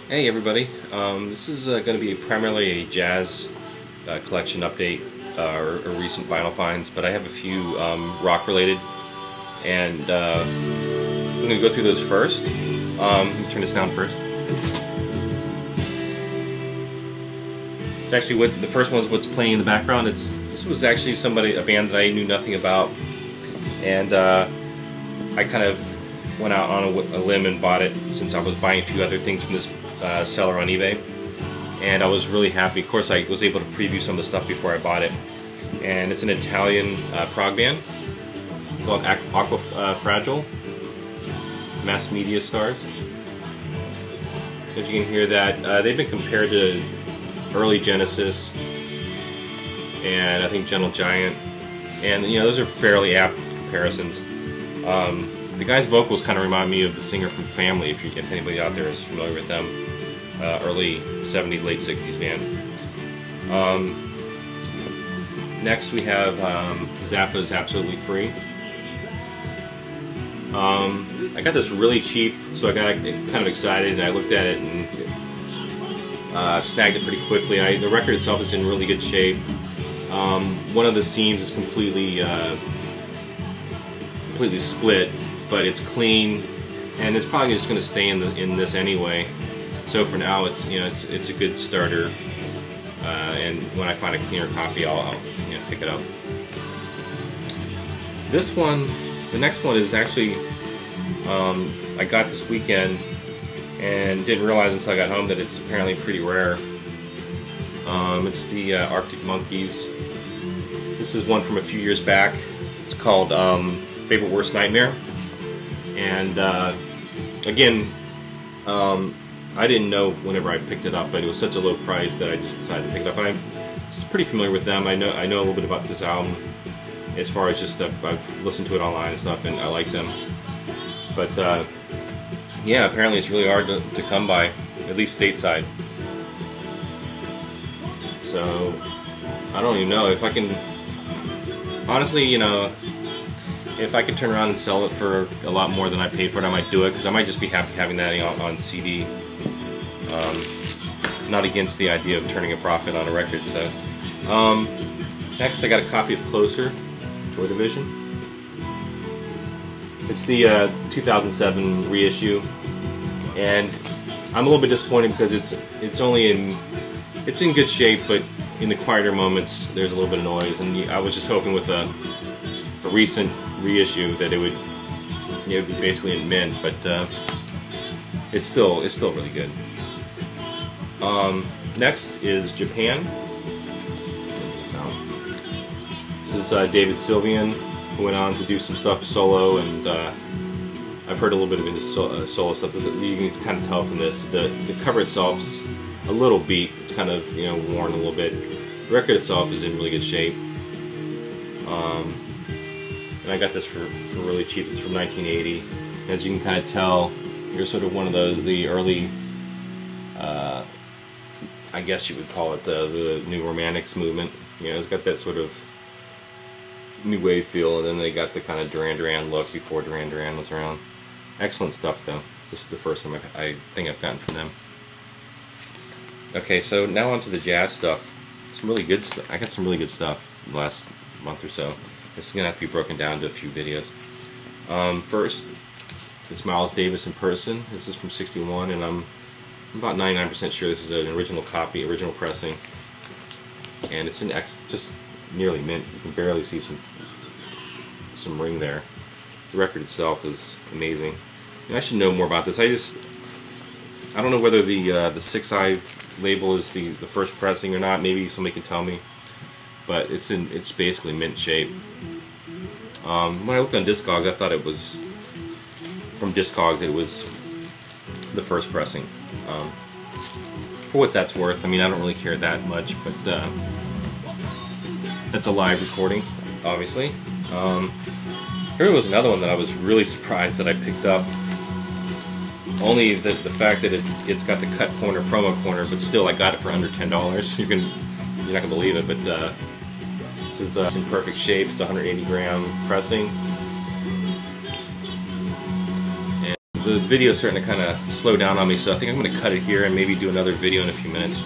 Hey everybody, this is going to be primarily a jazz collection update or recent vinyl finds, but I have a few rock related, and I'm going to go through those first. Let me turn this down first. It's actually the first one is what's playing in the background. This was actually a band that I knew nothing about, and I kind of went out on a limb and bought it since I was buying a few other things from this seller on eBay, and I was really happy. Of course, I was able to preview some of the stuff before I bought it, and it's an Italian prog band called Aqua Fragile, Mass Media Stars. As you can hear that, they've been compared to early Genesis and I think Gentle Giant, and you know, those are fairly apt comparisons. The guy's vocals kind of remind me of the singer from Family, if anybody out there is familiar with them. Early 70s, late 60s band. Next we have Zappa's Absolutely Free. I got this really cheap, so I got kind of excited and I looked at it and snagged it pretty quickly. The record itself is in really good shape. One of the seams is completely split, but it's clean, and it's probably just going to stay in this anyway. So for now, it's a good starter, and when I find a cleaner copy, I'll pick it up. This one, the next one is actually I got this weekend and didn't realize until I got home that it's apparently pretty rare. It's the Arctic Monkeys. This is one from a few years back. It's called Favorite Worst Nightmare, and again, I didn't know whenever I picked it up, but it was such a low price that I just decided to pick it up. And I'm pretty familiar with them. I know a little bit about this album as far as just stuff. I've listened to it online and stuff, and I like them. But yeah, apparently it's really hard to come by, at least stateside. So I don't even know if I can. Honestly, if I could turn around and sell it for a lot more than I paid for it, I might do it, because I might just be happy having that on CD. Not against the idea of turning a profit on a record. So next I got a copy of Closer, Joy Division. It's the 2007 reissue, and I'm a little bit disappointed because it's in good shape, but in the quieter moments there's a little bit of noise, and I was just hoping with a recent reissue that it would be basically in mint, but it's still really good. Next is Japan. This is David Sylvian, who went on to do some stuff solo, and I've heard a little bit of his solo stuff. You can kind of tell from this. The cover itself's a little beat. It's kind of worn a little bit. The record itself is in really good shape. And I got this for really cheap. It's from 1980. As you can kind of tell, you're sort of one of the early, I guess you would call it the New Romantics movement. It's got that sort of new wave feel, and then they got the kind of Duran Duran look before Duran Duran was around. Excellent stuff, though. This is the first time I think I've gotten from them. Okay, so now on to the jazz stuff. Some really good stuff. I got some really good stuff the last month or so. This is going to have to be broken down to a few videos. First, it's Miles Davis in person. This is from '61, and I'm about 99% sure this is an original copy, original pressing. And it's just nearly mint. You can barely see some ring there. The record itself is amazing. And I should know more about this. I don't know whether the 6 Eye label is the first pressing or not. Maybe somebody can tell me. But it's basically mint shape. When I looked on Discogs, I thought it was from Discogs. It was the first pressing. For what that's worth, I mean, I don't really care that much, but that's a live recording, obviously. Here was another one that I was really surprised that I picked up. Only the fact that it's got the cut corner, promo corner, but still I got it for under $10. You're not gonna believe it, but this is it's in perfect shape. It's 180 gram pressing, and the video is starting to kind of slow down on me, so I think I'm going to cut it here and maybe do another video in a few minutes.